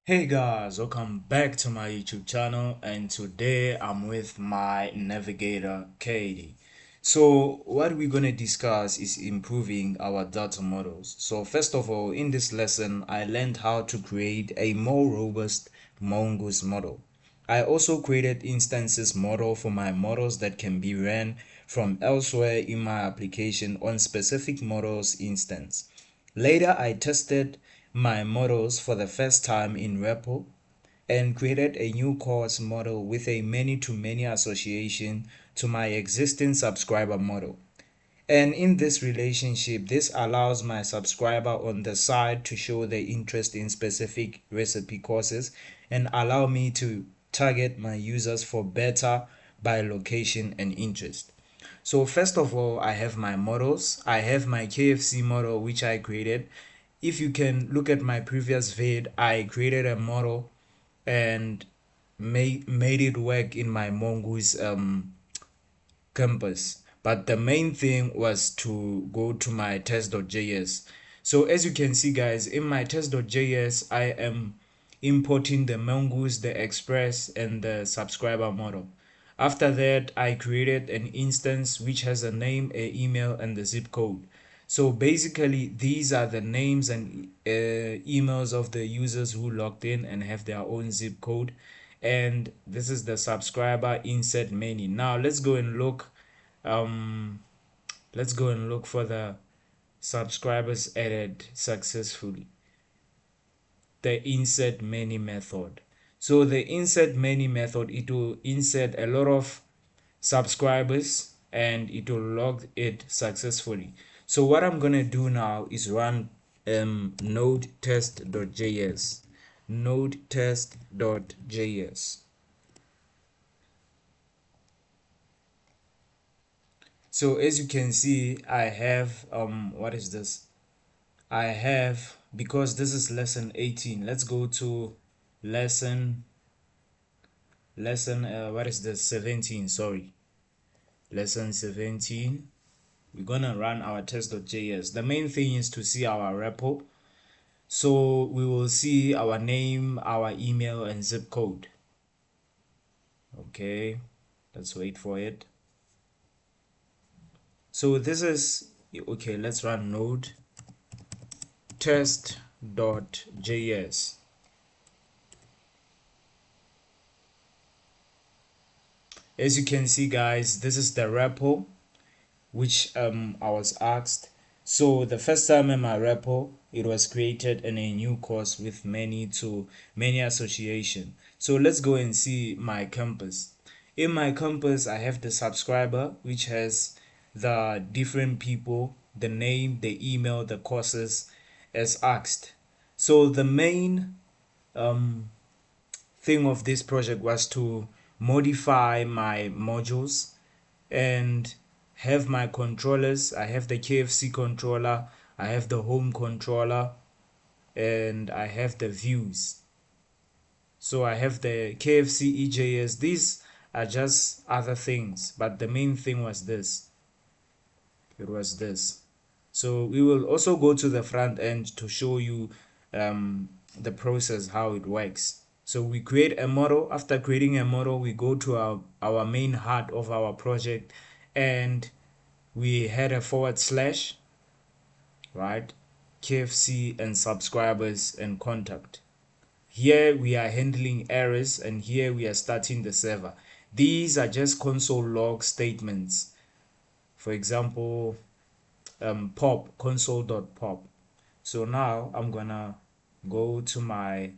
Hey guys, welcome back to my YouTube channel, and today I'm with my navigator Katie. So what we're going to discuss is improving our data models. So first of all, in this lesson I learned how to create a more robust mongoose model. I also created instances model for my models that can be ran from elsewhere in my application on specific models instance. Later, I tested my models for the first time in REPL and created a new course model with a many-to-many association to my existing subscriber model. And in this relationship, this allows my subscriber on the side to show their interest in specific recipe courses and allow me to target my users for better by location and interest. So first of all, I have my models. I have my KFC model which I created. If you can look at my previous vid, I created a model and made it work in my Mongoose campus. But the main thing was to go to my test.js. So as you can see guys, in my test.js, I am importing the mongoose, the express, and the subscriber model. After that, I created an instance which has a name, a email, and the zip code. So basically, these are the names and emails of the users who logged in and have their own zip code. And this is the subscriber insert menu. Now um let's go and look for the subscribers added successfully, the insert many method. So the insert many method, it will insert a lot of subscribers and it will log it successfully. So what I'm gonna do now is run node test.js. Node test.js. So as you can see, I have what is this? I have, because this is lesson 18. Let's go to lesson what is this? 17, sorry. Lesson 17. We're gonna run our test.js. The main thing is to see our repo. So we will see our name, our email, and zip code. Okay, let's wait for it. So this is okay. Let's run node test.js. As you can see guys, this is the repo which I was asked. So the first time in my repo, it was created in a new course with many to many association. So let's go and see my campus. In my campus, I have the subscriber which has the different people, the name, the email, the courses as asked. So the main thing of this project was to modify my modules and have my controllers. I have the KFC controller, I have the home controller, and I have the views. So I have the KFC EJS. These are just other things, but the main thing was this. It was this. So we will also go to the front end to show you the process, how it works. So we create a model. After creating a model, we go to our main heart of our project, and we had a forward slash, right? KFC and subscribers and contact. Here we are handling errors, and here we are starting the server. These are just console log statements. For example, pop console.pop. So now I'm gonna go to my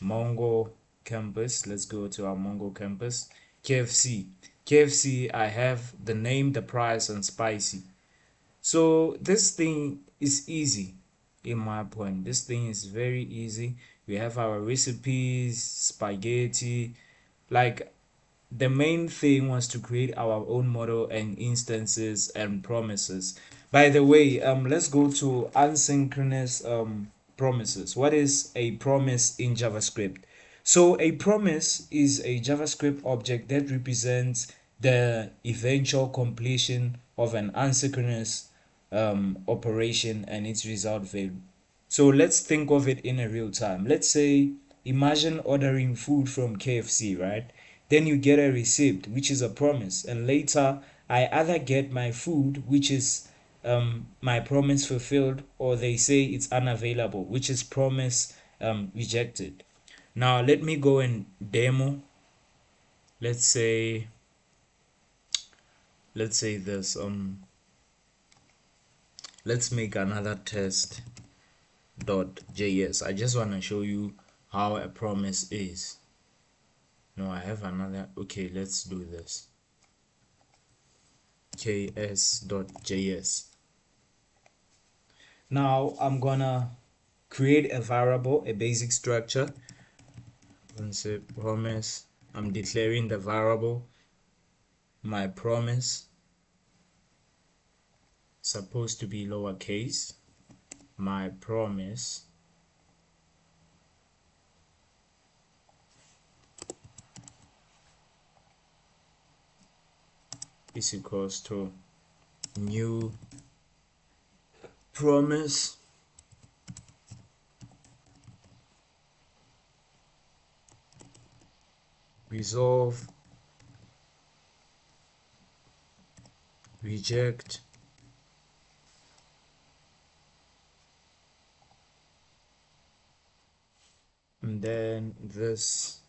Mongo campus. Let's go to our Mongo campus. KFC. KFC, I have the name, the price, and spicy. So this thing is easy in my point. This thing is very easy. We have our recipes, spaghetti. Like, the main thing was to create our own model and instances and promises. By the way, let's go to asynchronous promises. What is a promise in JavaScript? So a promise is a JavaScript object that represents the eventual completion of an asynchronous operation and its result value. So let's think of it in a real time. Let's say imagine ordering food from KFC, right? Then you get a receipt, which is a promise, and later I either get my food, which is my promise fulfilled, or they say it's unavailable, which is promise rejected. Now let me go and demo. Let's say this let's make another test dot js. I just want to show you how a promise is. No, I have another. Okay, let's do this. ks.js. Now I'm gonna create a variable, a basic structure. Let's say promise. I'm declaring the variable. My promise supposed to be lowercase. My promise is equals to new promise resolve reject and then this.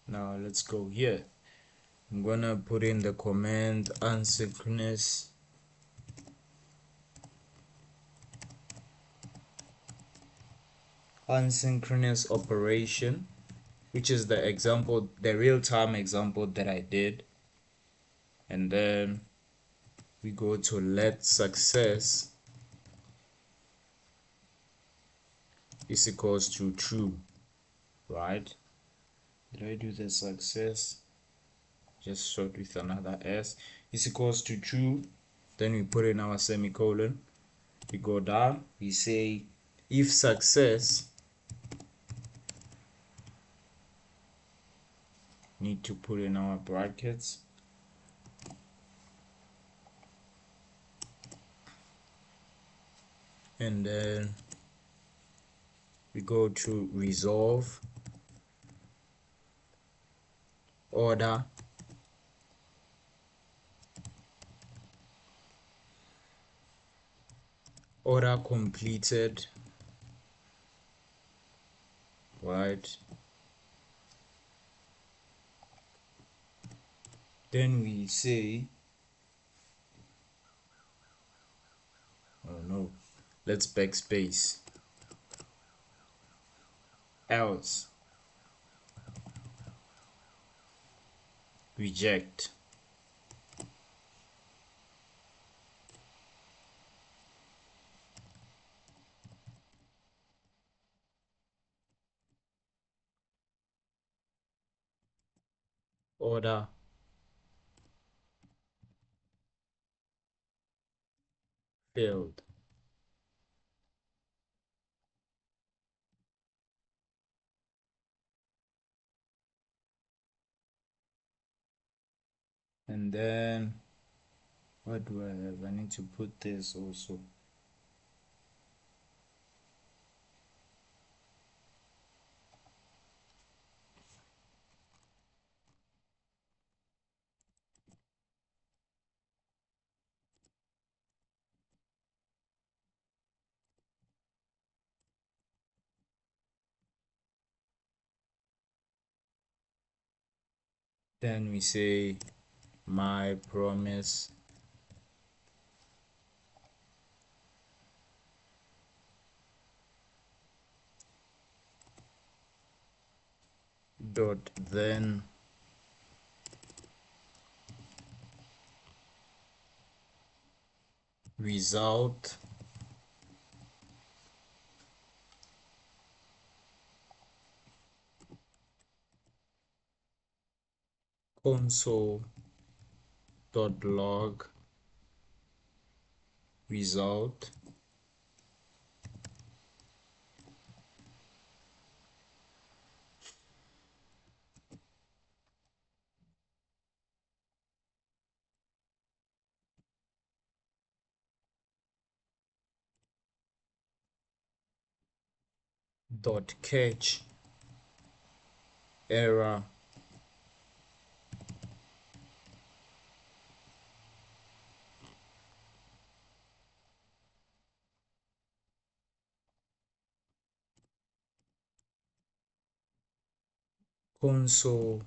Now let's go here. I'm gonna put in the command asynchronous operation, which is the example, the real-time example that I did. And then we go to let success is equals to true, right? Did I do the success? Just short with another s is equals to true. Then we put in our semicolon. We go down. We say if success, need to put in our brackets. And then we go to resolve order completed, right? Then we say, oh no, let's backspace, else reject. Order failed. And then what do I have? I need to put this also. Then we say my promise dot then result console dot log result dot catch error console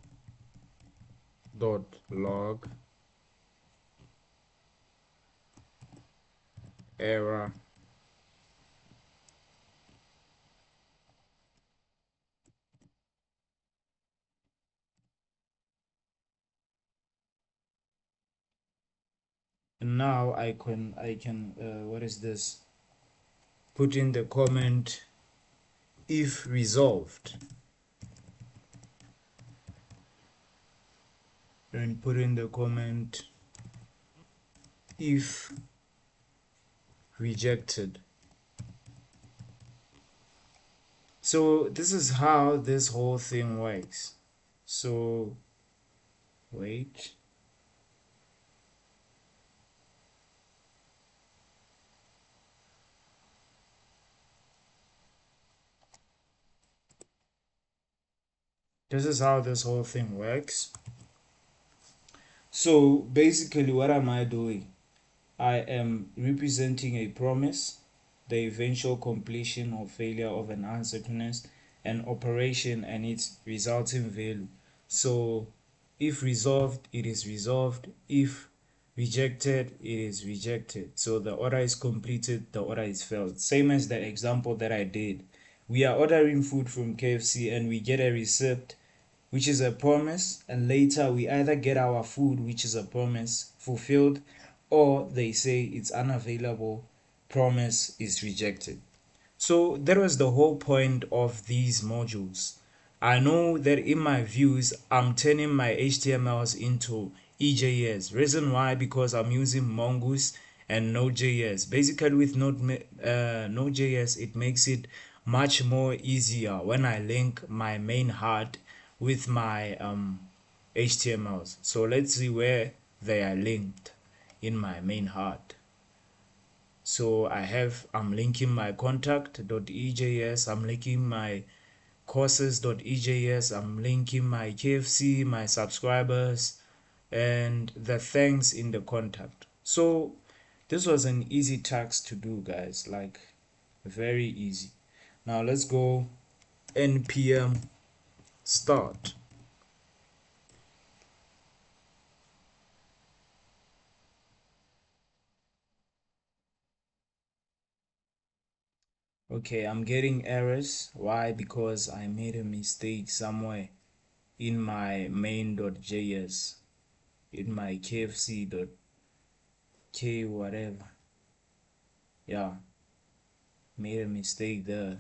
dot log error. And now I can what is this, put in the comment if resolved, and put in the comment if rejected. So this is how this whole thing works. So wait, this is how this whole thing works. So basically what am I doing? I am representing a promise, the eventual completion or failure of an asynchronous, an operation and its resulting value. So if resolved, it is resolved. If rejected, it is rejected. So the order is completed, the order is failed. Same as the example that I did. We are ordering food from KFC and we get a receipt which is a promise, and later we either get our food, which is a promise, fulfilled, or they say it's unavailable, promise is rejected. So that was the whole point of these modules. I know that in my views, I'm turning my HTMLs into EJS. Reason why? Because I'm using Mongoose and Node.js. Basically, with Node.js, it makes it much more easier when I link my main heart with my HTMLs. So let's see where they are linked in my main heart. So I'm linking my contact.ejs, I'm linking my courses.ejs, I'm linking my KFC, my subscribers, and the thanks in the contact. So this was an easy task to do, guys, like very easy. Now let's go npm start. Okay, I'm getting errors. Why? Because I made a mistake somewhere in my main.js, in my kfc.k whatever. Yeah, made a mistake there.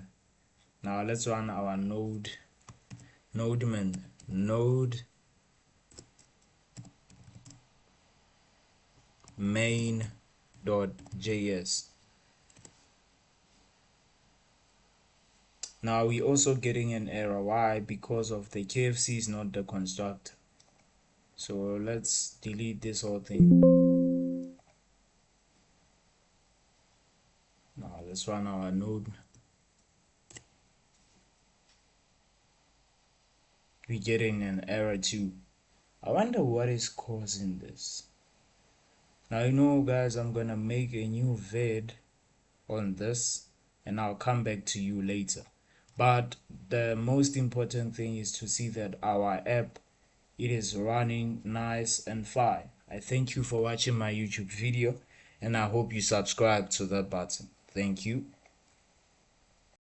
Now let's run our node main.js. Now we also getting an error. Why? Because of the KFC is not the constructor. So let's delete this whole thing. Now let's run our node. We're getting an error too. I wonder what is causing this. Now you know, guys, I'm gonna make a new vid on this and I'll come back to you later. But the most important thing is to see that our app, it is running nice and fine. I thank you for watching my YouTube video and I hope you subscribe to that button. Thank you.